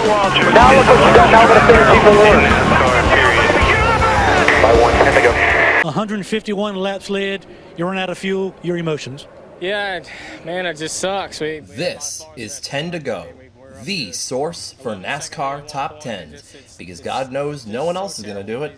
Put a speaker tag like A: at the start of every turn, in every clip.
A: Now look what you got. Now we're going to finish people in. By 110 to go.
B: 151 laps led. You run out of fuel. Your emotions.
C: Yeah, man, it just sucks.
D: This is 10 to go, the source for NASCAR Top 10, because God knows no one else is going to do it.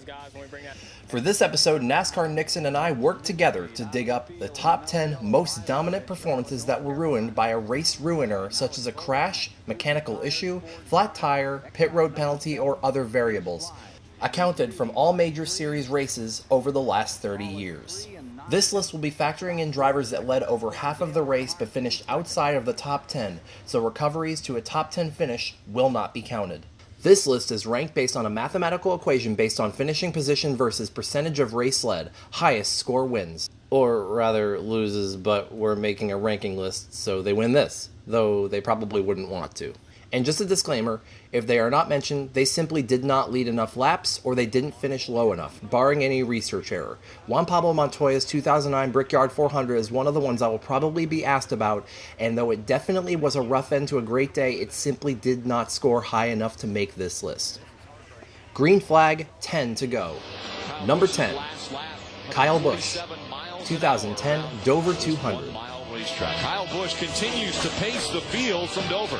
D: For this episode, NASCAR Nixon and I worked together to dig up the top 10 most dominant performances that were ruined by a race ruiner, such as a crash, mechanical issue, flat tire, pit road penalty, or other variables, accounted from all major series races over the last 30 years. This list will be factoring in drivers that led over half of the race but finished outside of the top 10, so recoveries to a top 10 finish will not be counted. This list is ranked based on a mathematical equation based on finishing position versus percentage of race led. Highest score wins. Or rather loses, but we're making a ranking list so they win this, though they probably wouldn't want to. And just a disclaimer, if they are not mentioned, they simply did not lead enough laps or they didn't finish low enough, barring any research error. Juan Pablo Montoya's 2009 Brickyard 400 is one of the ones I will probably be asked about, and though it definitely was a rough end to a great day, it simply did not score high enough to make this list. Green flag, 10 to go. Number 10, Kyle Busch, 2010 Dover 200.
E: Kyle Busch continues to pace the field from Dover.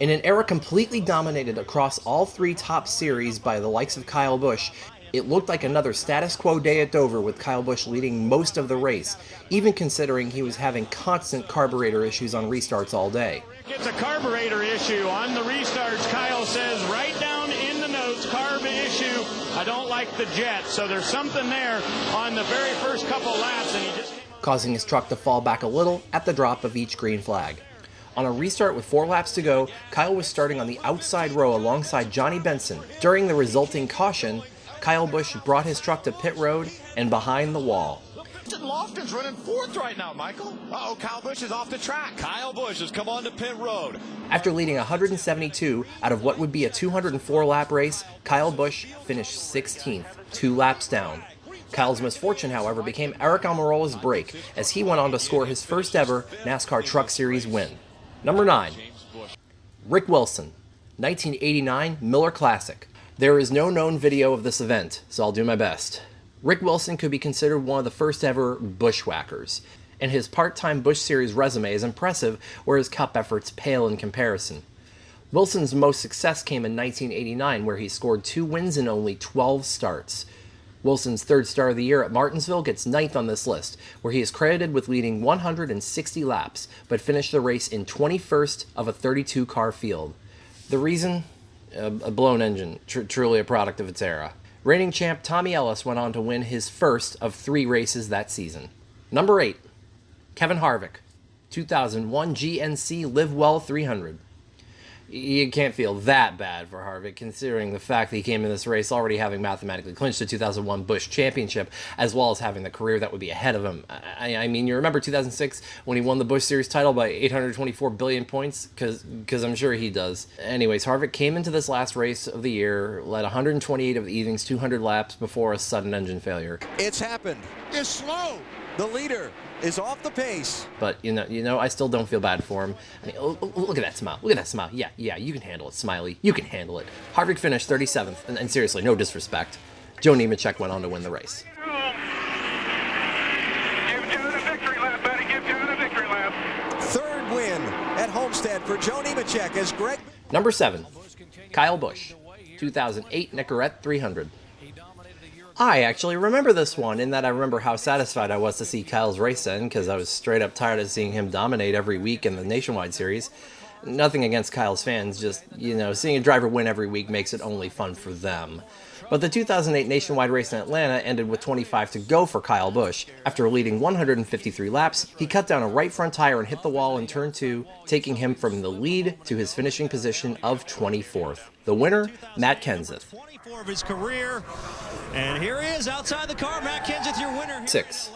D: In an era completely dominated across all three top series by the likes of Kyle Busch, it looked like another status quo day at Dover with Kyle Busch leading most of the race, even considering he was having constant carburetor issues on restarts all day.
F: It's a carburetor issue on the restarts. Kyle says right down in the notes, carb issue. I don't like the jet, so there's something there on the very first couple laps, and he just
D: causing his truck to fall back a little at the drop of each green flag. On a restart with 4 laps to go, Kyle was starting on the outside row alongside Johnny Benson. During the resulting caution, Kyle Busch brought his truck to pit road and behind the wall.
E: Lofton's running fourth right now, Michael. Uh-oh, Kyle Busch is off the track. Kyle Busch has come on to pit road.
D: After leading 172 out of what would be a 204-lap race, Kyle Busch finished 16th, 2 laps down. Kyle's misfortune, however, became Erik Almirola's break as he went on to score his first ever NASCAR Truck Series win. Number 9, Rick Wilson, 1989 Miller Classic. There is no known video of this event, so I'll do my best. Rick Wilson could be considered one of the first ever bushwhackers, and his part-time Busch Series resume is impressive where his Cup efforts pale in comparison. Wilson's most success came in 1989 where he scored 2 wins in only 12 starts. Wilson's third star of the year at Martinsville gets 9th on this list, where he is credited with leading 160 laps, but finished the race in 21st of a 32-car field. The reason? A blown engine, truly a product of its era. Reigning champ Tommy Ellis went on to win his first of 3 races that season. Number 8, Kevin Harvick, 2001 GNC Live Well 300. You can't feel that bad for Harvick, considering the fact that he came in this race already having mathematically clinched the 2001 Busch Championship, as well as having the career that would be ahead of him. I mean, you remember 2006 when he won the Busch Series title by 824 billion points? Because I'm sure he does. Anyways, Harvick came into this last race of the year, led 128 of the evening's 200 laps before a sudden engine failure.
G: It's happened. It's slow. The leader is off the pace.
D: But, you know, I still don't feel bad for him. I mean, look at that smile. Look at that smile. Yeah, you can handle it, Smiley. You can handle it. Harvick finished 37th, and seriously, no disrespect. Joe Nemechek went on to win the race.
H: Give Joe the victory lap, buddy. Give Joe the victory lap.
G: Third win at Homestead for Joe Nemechek as Greg.
D: Number 7, Kyle Busch, 2008 Nicorette 300. I actually remember this one, in that I remember how satisfied I was to see Kyle's race end, because I was straight up tired of seeing him dominate every week in the Nationwide Series. Nothing against Kyle's fans, just, seeing a driver win every week makes it only fun for them. But the 2008 Nationwide race in Atlanta ended with 25 to go for Kyle Busch. After leading 153 laps, he cut down a right front tire and hit the wall in turn 2, taking him from the lead to his finishing position of 24th. The winner, Matt Kenseth.
F: 24 of his career, and here he is outside the car. Matt Kenseth, your winner.
D: 6,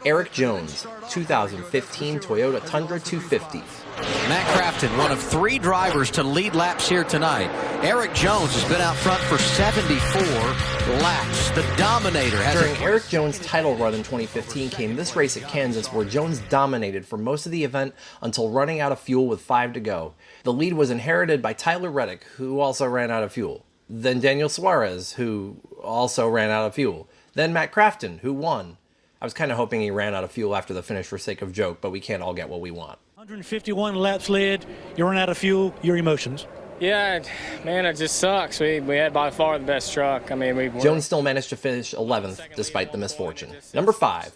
D: Erik Jones, 2015 Toyota Tundra 250.
I: Matt Crafton, one of 3 drivers to lead laps here tonight. Erik Jones has been out front for 74. laps. The Dominator has
D: During Erik Jones' title run in 2015 came this race at Kansas where Jones dominated for most of the event until running out of fuel with 5 to go. The lead was inherited by Tyler Reddick, who also ran out of fuel. Then Daniel Suarez, who also ran out of fuel. Then Matt Crafton, who won. I was kind of hoping he ran out of fuel after the finish for sake of joke, but we can't all get what we want.
B: 151 laps led, you run out of fuel, your emotions.
C: Yeah, man, it just sucks. We had by far the best truck. I mean,
D: Jones still managed to finish 11th despite the misfortune. Number 5,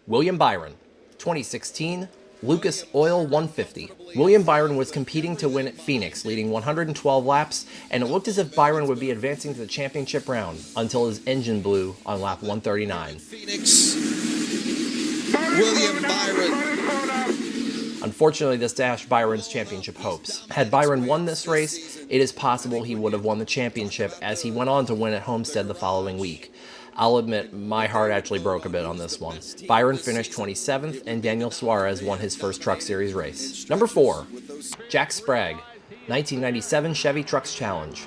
D: William Byron, 2016 Lucas Oil 150. William Byron was competing to win at Phoenix, leading 112 laps, and it looked as if Byron would be advancing to the championship round until his engine blew on lap 139.
G: Phoenix, William Byron.
D: Unfortunately, this dashed Byron's championship hopes. Had Byron won this race, it is possible he would have won the championship, as he went on to win at Homestead the following week. I'll admit, my heart actually broke a bit on this one. Byron finished 27th, and Daniel Suarez won his first Truck Series race. Number 4, Jack Sprague, 1997 Chevy Trucks Challenge.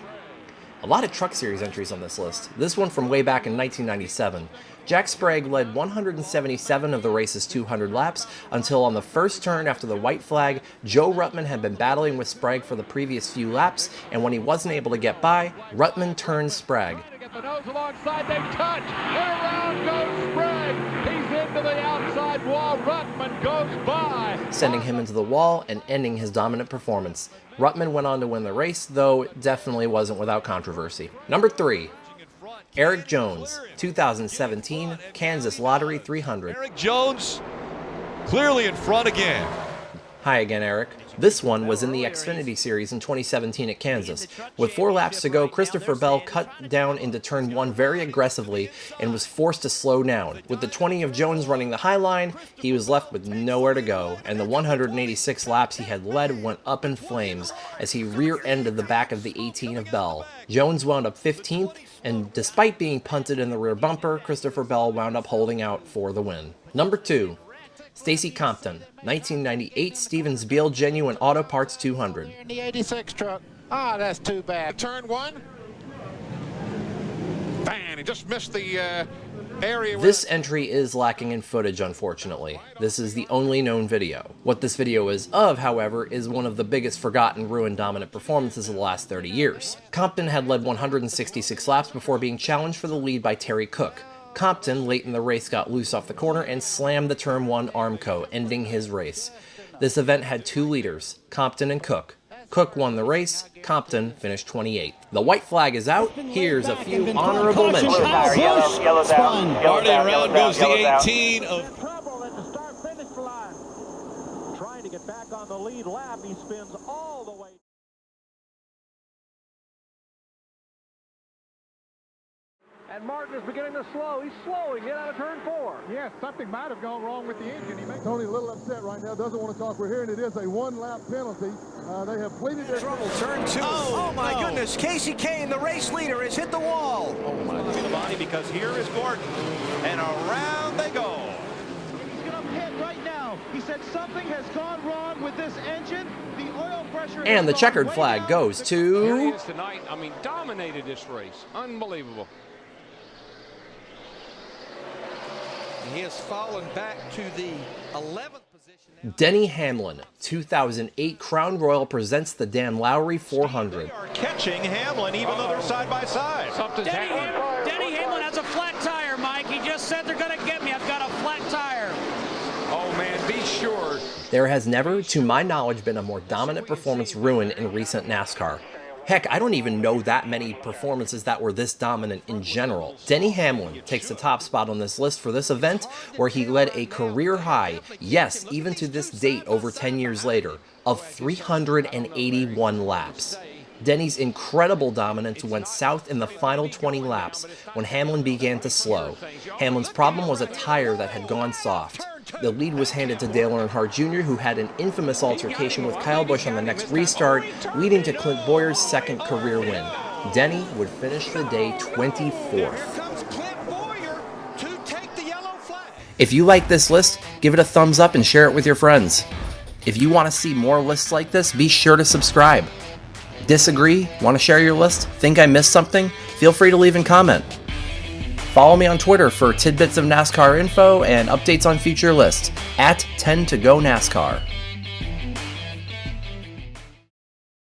D: A lot of Truck Series entries on this list. This one from way back in 1997. Jack Sprague led 177 of the race's 200 laps until on the first turn after the white flag, Joe Ruttman had been battling with Sprague for the previous few laps, and when he wasn't able to get by, Ruttman turned Sprague.
J: The nose alongside, they touch, and around goes Sprague. He's into the outside wall, Ruttman goes by.
D: Sending him into the wall and ending his dominant performance. Ruttman went on to win the race, though it definitely wasn't without controversy. Number 3, Erik Jones, 2017 Kansas Lottery 300.
E: Erik Jones clearly in front again.
D: Hi again, Erik. This one was in the Xfinity Series in 2017 at Kansas. With 4 laps to go, Christopher Bell cut down into turn 1 very aggressively and was forced to slow down. With the 20 of Jones running the high line, he was left with nowhere to go, and the 186 laps he had led went up in flames as he rear-ended the back of the 18 of Bell. Jones wound up 15th, and despite being punted in the rear bumper, Christopher Bell wound up holding out for the win. Number 2, Stacy Compton, 1998 Stevens Beal Genuine Auto Parts 200.
J: In the 86 truck. Ah, that's too bad. Turn 1. Bang, he just missed the area.
D: This entry is lacking in footage, unfortunately. This is the only known video. What this video is of, however, is one of the biggest forgotten, ruined, dominant performances of the last 30 years. Compton had led 166 laps before being challenged for the lead by Terry Cook. Compton, late in the race, got loose off the corner and slammed the turn 1 Armco, ending his race. This event had 2 leaders, Compton and Cook. Cook won the race, Compton finished 28th. The white flag is out, here's a few honorable mentions.
A: Yellow's out.
E: Already around goes the 18 of...
J: Trouble at the start-finish line. Trying to get back on the lead lap, he spins all the way. And Martin is beginning to slow. He's slowing in out of turn 4.
K: Yes, something might have gone wrong with the engine. Tony a little upset right now. Doesn't want to talk. We're hearing it is a 1-lap penalty. They have pleaded their
G: Trouble, turn 2. Oh my goodness. Casey Kane, the race leader, has hit the wall.
E: Oh my. The body, because here is Gordon, and around they go.
J: He's going to pit right now. He said something has gone wrong with this engine. The oil pressure.
D: And the checkered flag goes to...
L: tonight. I mean, dominated this race. Unbelievable.
G: He has fallen back to the 11th position.
D: Denny Hamlin, 2008 Crown Royal presents the Dan Lowry 400.
E: They are catching Hamlin, even though they're side by side.
C: Denny Hamlin has a flat tire, Mike. He just said they're going to get me. I've got a flat tire.
L: Oh, man, be sure.
D: There has never, to my knowledge, been a more dominant performance ruined in recent NASCAR. Heck, I don't even know that many performances that were this dominant in general. Denny Hamlin takes the top spot on this list for this event, where he led a career high, yes, even to this date over 10 years later, of 381 laps. Denny's incredible dominance went south in the final 20 laps when Hamlin began to slow. Hamlin's problem was a tire that had gone soft. The lead was handed to Dale Earnhardt Jr., who had an infamous altercation with Kyle Busch on the next restart, leading to Clint Boyer's second career win. Denny would finish the day 24th. If you like this list, give it a thumbs up and share it with your friends. If you want to see more lists like this, be sure to subscribe. Disagree? Want to share your list? Think I missed something? Feel free to leave a comment. Follow me on Twitter for tidbits of NASCAR info and updates on future lists at 10 to go NASCAR.